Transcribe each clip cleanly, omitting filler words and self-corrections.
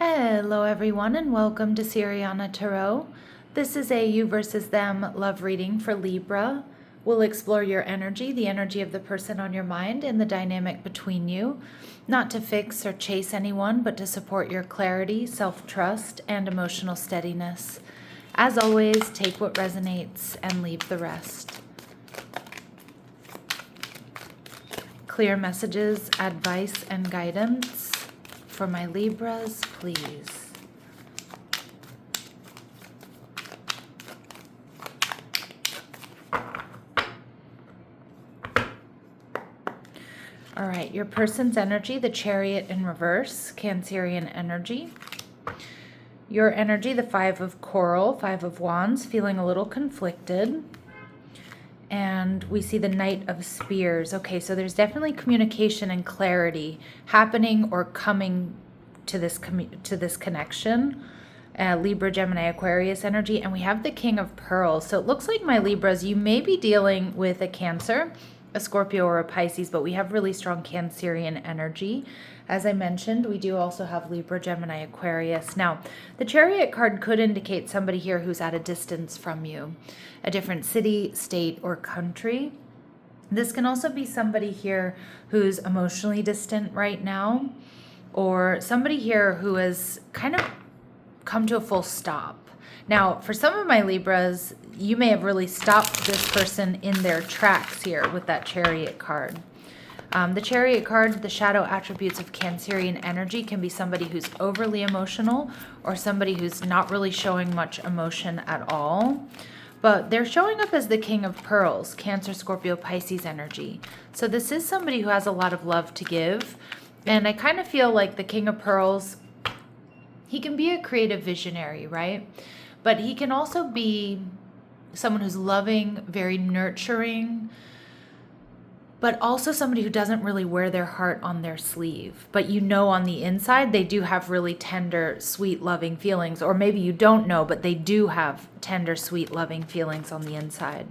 Hello everyone and welcome to Siriana Tarot. This is a you versus them love reading for Libra. We'll explore your energy, the energy of the person on your mind, and the dynamic between you, not to fix or chase anyone, but to support your clarity, self-trust, and emotional steadiness. As always, take what resonates and leave the rest. Clear messages, advice, and guidance for my Libras, please. All right, your person's energy, the Chariot in reverse, Cancerian energy. Your energy, the Five of Coral, Five of Wands, feeling a little conflicted. And we see the Knight of Spears. Okay, so there's definitely communication and clarity happening or coming to this connection. Libra, Gemini, Aquarius energy. And we have the King of Pearls. So it looks like, my Libras, you may be dealing with a Cancer, a Scorpio, or a Pisces, but we have really strong Cancerian energy. As I mentioned, we do also have Libra, Gemini, Aquarius. Now, the Chariot card could indicate somebody here who's at a distance from you, a different city, state, or country. This can also be somebody here who's emotionally distant right now, or somebody here who has kind of come to a full stop. Now, for some of my Libras, you may have really stopped this person in their tracks here with that Chariot card. The Chariot card, the shadow attributes of Cancerian energy, can be somebody who's overly emotional or somebody who's not really showing much emotion at all. But they're showing up as the King of Pearls, Cancer, Scorpio, Pisces energy. So this is somebody who has a lot of love to give. And I kind of feel like the King of Pearls, he can be a creative visionary, right? But he can also be someone who's loving, very nurturing, but also somebody who doesn't really wear their heart on their sleeve. But you know on the inside, they do have really tender, sweet, loving feelings. Or maybe you don't know, but they do have tender, sweet, loving feelings on the inside.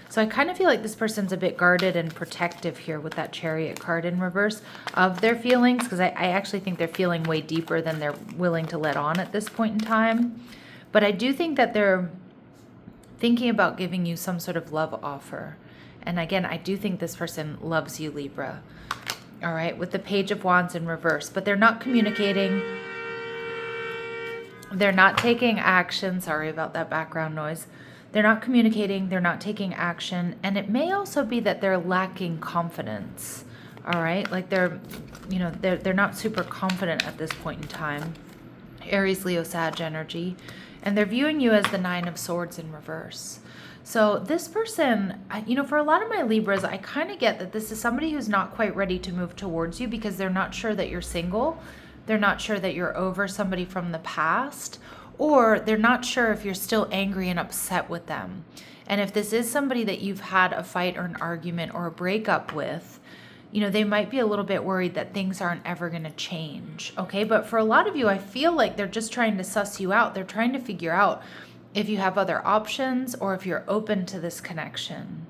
So I kind of feel like this person's a bit guarded and protective here with that Chariot card in reverse of their feelings, because I actually think they're feeling way deeper than they're willing to let on at this point in time. But I do think that they're thinking about giving you some sort of love offer. And again, I do think this person loves you, Libra. All right, with the Page of Wands in reverse. But they're not communicating. They're not taking action. Sorry about that background noise. They're not communicating. They're not taking action. And it may also be that they're lacking confidence. All right, like they're not super confident at this point in time. Aries, Leo, Sag energy. And they're viewing you as the Nine of Swords in reverse. So this person, for a lot of my Libras, I kind of get that this is somebody who's not quite ready to move towards you because they're not sure that you're single. They're not sure that you're over somebody from the past, or they're not sure if you're still angry and upset with them. And if this is somebody that you've had a fight or an argument or a breakup with, they might be a little bit worried that things aren't ever going to change. Okay, but for a lot of you, I feel like they're just trying to suss you out. They're trying to figure out if you have other options or if you're open to this connection.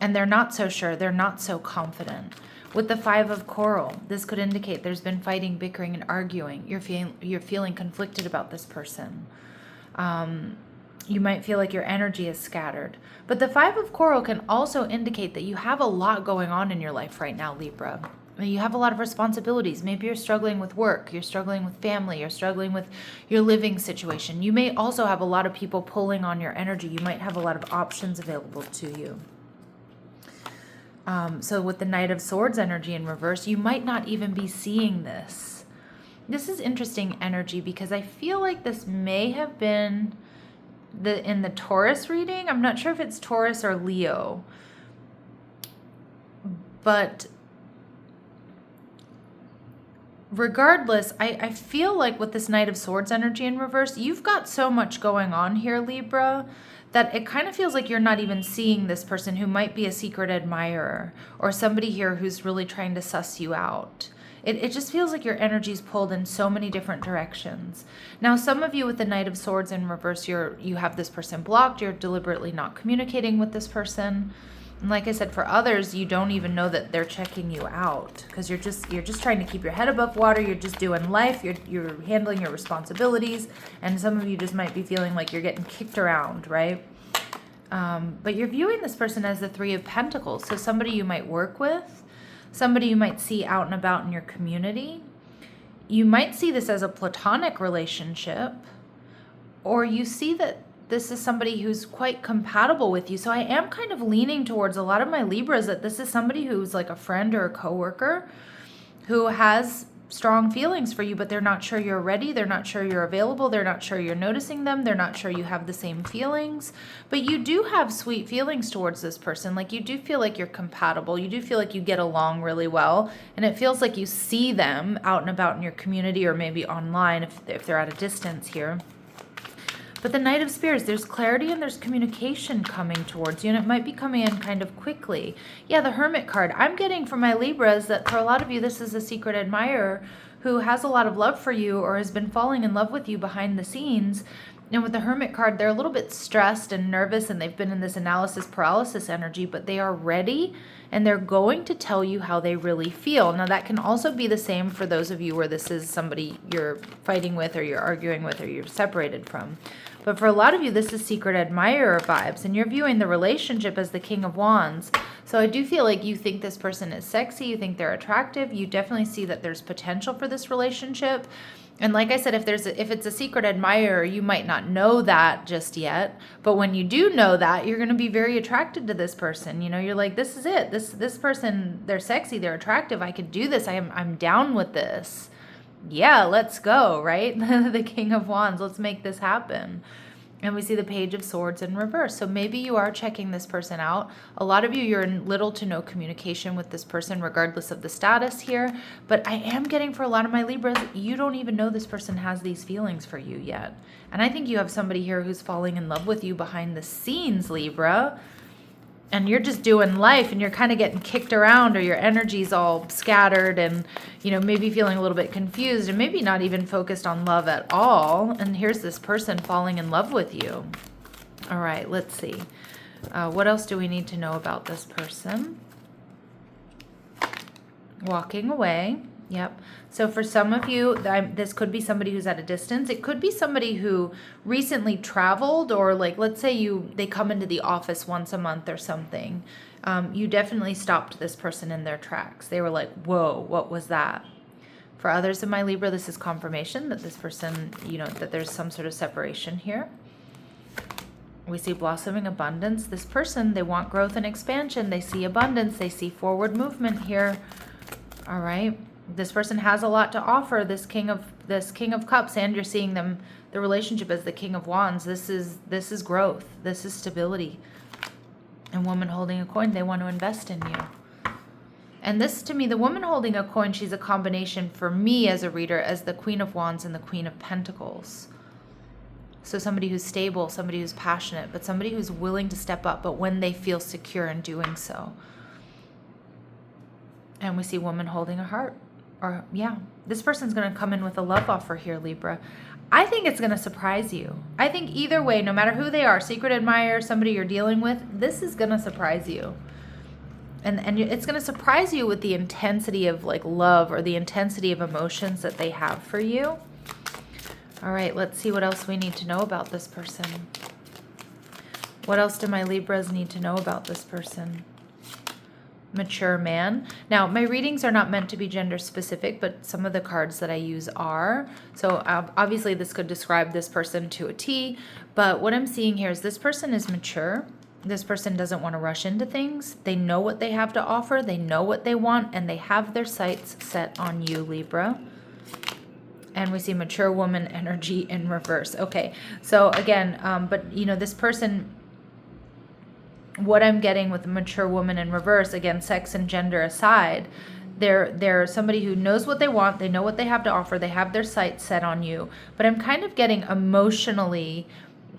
And they're not so sure. They're not so confident. With the Five of Coral, this could indicate there's been fighting, bickering, and arguing. You're feeling conflicted about this person. You might feel like your energy is scattered. But the Five of Coral can also indicate that you have a lot going on in your life right now, Libra. You have a lot of responsibilities. Maybe you're struggling with work, you're struggling with family, you're struggling with your living situation. You may also have a lot of people pulling on your energy. You might have a lot of options available to you. So with the Knight of Swords energy in reverse, you might not even be seeing this. This is interesting energy because I feel like this may have been in the Taurus reading. I'm not sure if it's Taurus or Leo, but regardless, I feel like with this Knight of Swords energy in reverse, you've got so much going on here, Libra, that it kind of feels like you're not even seeing this person who might be a secret admirer or somebody here who's really trying to suss you out. It just feels like your energy's pulled in so many different directions. Now, some of you with the Knight of Swords in reverse, you have this person blocked. You're deliberately not communicating with this person. And like I said, for others, you don't even know that they're checking you out because you're just trying to keep your head above water. You're just doing life. You're handling your responsibilities, and some of you just might be feeling like you're getting kicked around, right? But you're viewing this person as the Three of Pentacles, so somebody you might work with, somebody you might see out and about in your community. You might see this as a platonic relationship, or you see that this is somebody who's quite compatible with you. So I am kind of leaning towards a lot of my Libras that this is somebody who's like a friend or a coworker who has strong feelings for you, but they're not sure you're ready. They're not sure you're available. They're not sure you're noticing them. They're not sure you have the same feelings, but you do have sweet feelings towards this person. Like you do feel like you're compatible. You do feel like you get along really well. And it feels like you see them out and about in your community or maybe online if they're at a distance here. But the Knight of Spears, there's clarity and there's communication coming towards you, and it might be coming in kind of quickly. Yeah, the Hermit card. I'm getting from my Libras that for a lot of you, this is a secret admirer who has a lot of love for you or has been falling in love with you behind the scenes. And with the Hermit card, they're a little bit stressed and nervous, and they've been in this analysis paralysis energy, but they are ready, and they're going to tell you how they really feel. Now, that can also be the same for those of you where this is somebody you're fighting with or you're arguing with or you're separated from. But for a lot of you, this is secret admirer vibes, and you're viewing the relationship as the King of Wands. So I do feel like you think this person is sexy, you think they're attractive, you definitely see that there's potential for this relationship. And like I said, if it's a secret admirer, you might not know that just yet. But when you do know that, you're going to be very attracted to this person. You know, you're like, this is it. This person, they're sexy, they're attractive. I could do this. I'm down with this. Yeah, let's go, right? The King of Wands. Let's make this happen. And we see the Page of Swords in reverse. So maybe you are checking this person out. A lot of you, you're in little to no communication with this person, regardless of the status here. But I am getting for a lot of my Libras, you don't even know this person has these feelings for you yet. And I think you have somebody here who's falling in love with you behind the scenes, Libra. And you're just doing life and you're kind of getting kicked around, or your energy's all scattered and, you know, maybe feeling a little bit confused and maybe not even focused on love at all. And here's this person falling in love with you. All right, let's see. What else do we need to know about this person? Walking away. Yep. So for some of you, this could be somebody who's at a distance. It could be somebody who recently traveled, or like, let's say they come into the office once a month or something. You definitely stopped this person in their tracks. They were like, whoa, what was that? For others of my Libra, this is confirmation that this person, you know, that there's some sort of separation here. We see blossoming abundance. This person, they want growth and expansion. They see abundance. They see forward movement here. All right. This person has a lot to offer, this King of Cups, and you're seeing them, the relationship as the King of Wands. This is growth. This is stability. And woman holding a coin, they want to invest in you. And this, to me, the woman holding a coin, she's a combination for me as a reader as the Queen of Wands and the Queen of Pentacles. So somebody who's stable, somebody who's passionate, but somebody who's willing to step up, but when they feel secure in doing so. And we see woman holding a heart. Or, yeah, this person's going to come in with a love offer here, Libra. I think it's going to surprise you. I think either way, no matter who they are, secret admirer, somebody you're dealing with, this is going to surprise you. And it's going to surprise you with the intensity of like love or the intensity of emotions that they have for you. All right, let's see what else we need to know about this person. What else do my Libras need to know about this person? Mature man. Now, my readings are not meant to be gender specific, but some of the cards that I use are. So obviously this could describe this person to a T, but what I'm seeing here is this person is mature. This person doesn't want to rush into things. They know what they have to offer. They know what they want, and they have their sights set on you, Libra. And we see mature woman energy in reverse. Okay, so again, but you know, this person, what I'm getting with the mature woman in reverse, again, sex and gender aside, they're somebody who knows what they want, they know what they have to offer, they have their sights set on you. But I'm kind of getting emotionally,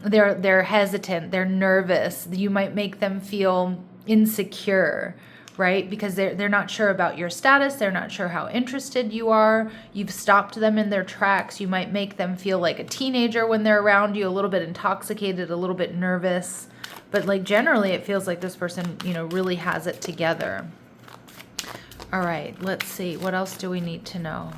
they're hesitant, they're nervous. You might make them feel insecure, right? Because they're not sure about your status. They're not sure how interested you are. You've stopped them in their tracks. You might make them feel like a teenager when they're around you, a little bit intoxicated, a little bit nervous. But like generally it feels like this person, you know, really has it together. All right, let's see. What else do we need to know?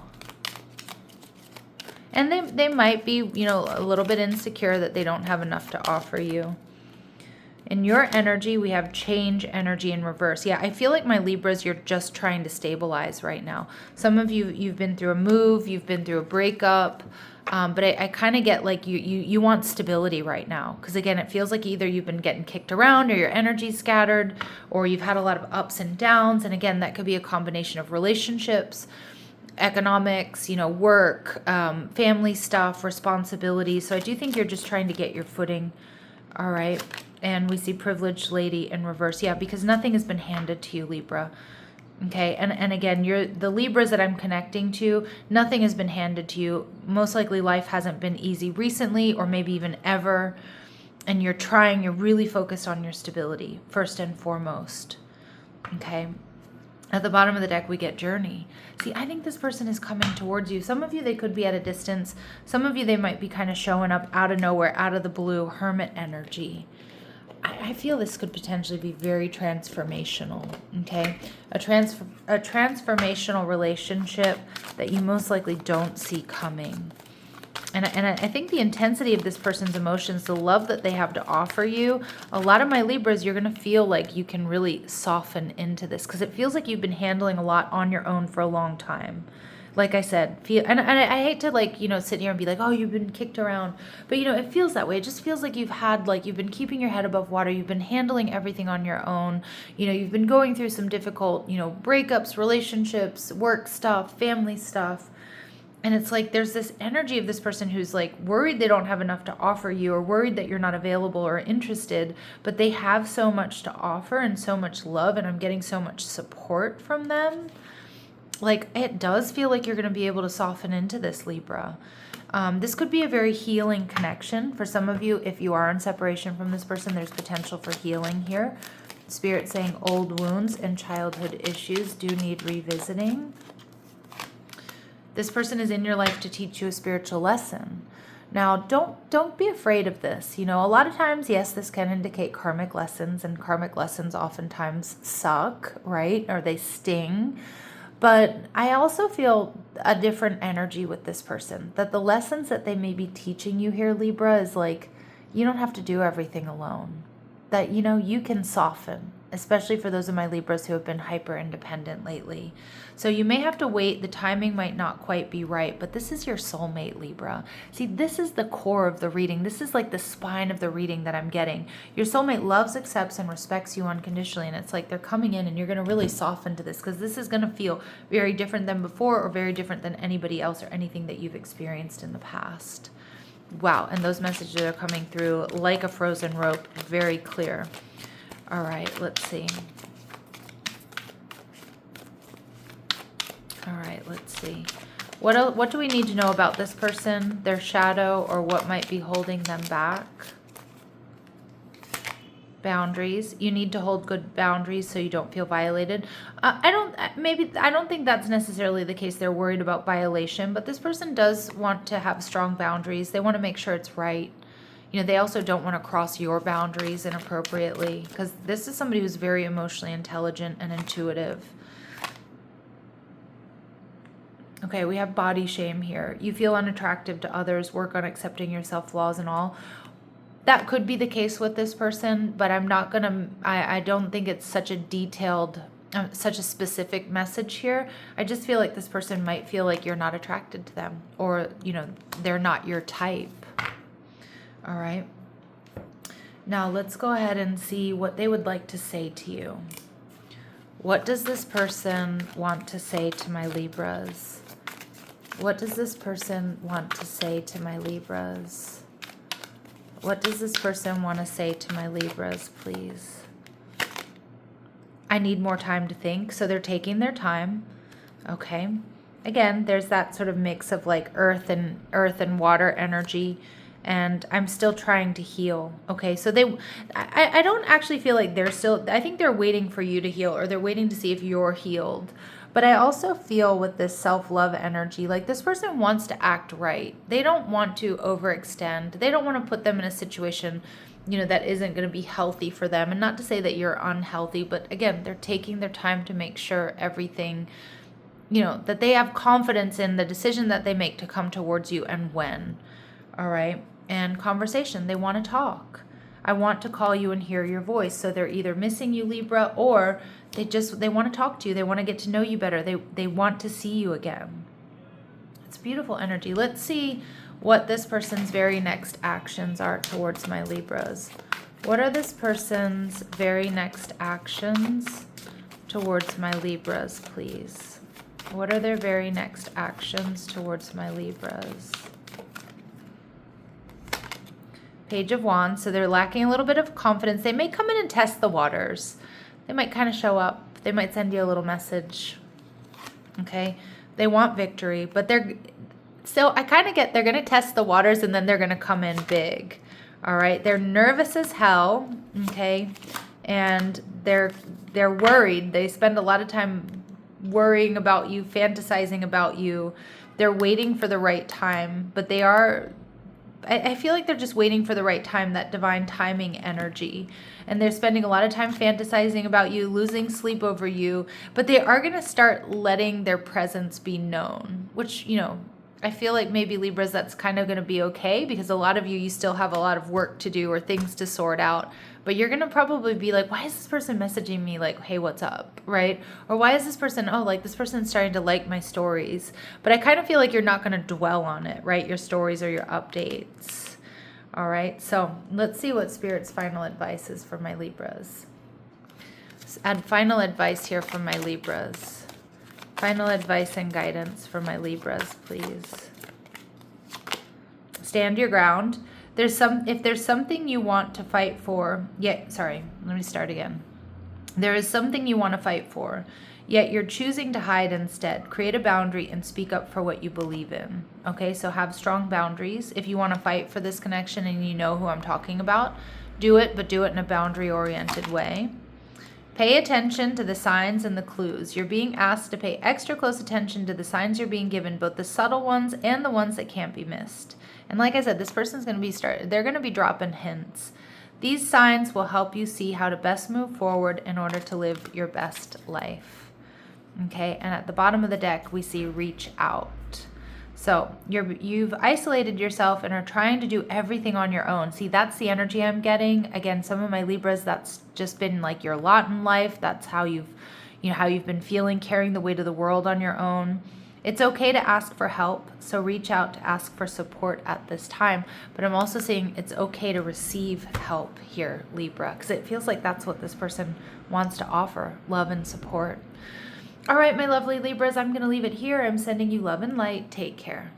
And they might be, you know, a little bit insecure that they don't have enough to offer you. In your energy, we have change energy in reverse. Yeah, I feel like my Libras, you're just trying to stabilize right now. Some of you, you've been through a move, you've been through a breakup, but I kind of get like you want stability right now. Because again, it feels like either you've been getting kicked around or your energy's scattered, or you've had a lot of ups and downs. And again, that could be a combination of relationships, economics, you know, work, family stuff, responsibility. So I do think you're just trying to get your footing. All right. And we see privileged lady in reverse. Yeah, because nothing has been handed to you, Libra. Okay. And again, you're the Libras that I'm connecting to, nothing has been handed to you. Most likely life hasn't been easy recently or maybe even ever. And you're really focused on your stability first and foremost. Okay. At the bottom of the deck, we get journey. See, I think this person is coming towards you. Some of you, they could be at a distance. Some of you, they might be kind of showing up out of nowhere, out of the blue, hermit energy. I feel this could potentially be very transformational, okay? A transformational relationship that you most likely don't see coming. And I think the intensity of this person's emotions, the love that they have to offer you, a lot of my Libras, you're going to feel like you can really soften into this because it feels like you've been handling a lot on your own for a long time. Like I said, and I hate to like, you know, sit here and be like, oh, you've been kicked around. But, you know, it feels that way. It just feels like you've been keeping your head above water. You've been handling everything on your own. You know, you've been going through some difficult, you know, breakups, relationships, work stuff, family stuff. And it's like there's this energy of this person who's like worried they don't have enough to offer you or worried that you're not available or interested, but they have so much to offer and so much love, and I'm getting so much support from them. Like it does feel like you're going to be able to soften into this, Libra. This could be a very healing connection. For some of you, if you are in separation from this person, there's potential for healing here. Spirit saying old wounds and childhood issues do need revisiting. This person is in your life to teach you a spiritual lesson. Now, don't be afraid of this. You know, a lot of times, yes, this can indicate karmic lessons, and karmic lessons oftentimes suck, right? Or they sting. But I also feel a different energy with this person, that the lessons that they may be teaching you here, Libra, is like, you don't have to do everything alone. That, you know, you can soften, especially for those of my Libras who have been hyper independent lately. So you may have to wait. The timing might not quite be right, but this is your soulmate, Libra. See, this is the core of the reading. This is like the spine of the reading that I'm getting. Your soulmate loves, accepts, and respects you unconditionally. And it's like they're coming in and you're going to really soften to this because this is going to feel very different than before or very different than anybody else or anything that you've experienced in the past. Wow. And those messages are coming through like a frozen rope, very clear. All right, let's see. All right, let's see. What do we need to know about this person, their shadow, or what might be holding them back? Boundaries. You need to hold good boundaries so you don't feel violated. I don't think that's necessarily the case. They're worried about violation, but this person does want to have strong boundaries. They want to make sure it's right. You know, they also don't want to cross your boundaries inappropriately because this is somebody who's very emotionally intelligent and intuitive. Okay, we have body shame here. You feel unattractive to others, work on accepting yourself, flaws and all. That could be the case with this person, but I don't think it's such a detailed, such a specific message here. I just feel like this person might feel like you're not attracted to them or, you know, they're not your type. All right. Now let's go ahead and see what they would like to say to you. What does this person want to say to my Libras? What does this person want to say to my Libras? What does this person want to say to my Libras, please? I need more time to think. So they're taking their time. Okay. Again, there's that sort of mix of like earth and water energy. and I'm still trying to heal. Okay, so I don't actually feel like they're still, I think they're waiting for you to heal, or they're waiting to see if you're healed. But I also feel with this self-love energy, like this person wants to act right. They don't want to overextend. They don't want to put them in a situation, you know, that isn't going to be healthy for them. And not to say that you're unhealthy, but again, they're taking their time to make sure everything, you know, that they have confidence in the decision that they make to come towards you and when. All right. And conversation, they want to talk. I want to call you and hear your voice. So they're either missing you, Libra, or they want to talk to you. They want to get to know you better. They want to see you again. It's beautiful energy. Let's see what this person's very next actions are towards my Libras. What are this person's very next actions towards my Libras, please? What are their very next actions towards my Libras? Page of Wands, so they're lacking a little bit of confidence. They may come in and test the waters. They might kind of show up. They might send you a little message. Okay? They want victory, but I kind of get they're going to test the waters and then they're going to come in big. All right? They're nervous as hell, okay? And they're worried. They spend a lot of time worrying about you, fantasizing about you. They're waiting for the right time, but I feel like they're just waiting for the right time, that divine timing energy. And they're spending a lot of time fantasizing about you, losing sleep over you. But they are going to start letting their presence be known, which, you know, I feel like maybe Libras, that's kind of going to be okay, because a lot of you still have a lot of work to do or things to sort out. But you're going to probably be like, why is this person messaging me like, hey, what's up, right? Or why is this person, this person's starting to like my stories. But I kind of feel like you're not going to dwell on it, right? Your stories or your updates. All right, so let's see what Spirit's final advice is for my Libras. Let's add final advice here from my Libras. Final advice and guidance for my Libras, please. Stand your ground. If there's something you want to fight for, let me start again. There is something you want to fight for, yet you're choosing to hide instead. Create a boundary and speak up for what you believe in. Okay, so have strong boundaries. If you want to fight for this connection and you know who I'm talking about, do it, but do it in a boundary-oriented way. Pay attention to the signs and the clues. You're being asked to pay extra close attention to the signs you're being given, both the subtle ones and the ones that can't be missed. And like I said, this person's going to be they're going to be dropping hints. These signs will help you see how to best move forward in order to live your best life. Okay, and at the bottom of the deck, we see reach out. So you've isolated yourself and are trying to do everything on your own. See, that's the energy I'm getting. Again, some of my Libras, that's just been like your lot in life. That's how you've been feeling, carrying the weight of the world on your own. It's okay to ask for help, so reach out to ask for support at this time. But I'm also saying it's okay to receive help here, Libra, because it feels like that's what this person wants to offer, love and support. All right, my lovely Libras, I'm going to leave it here. I'm sending you love and light. Take care.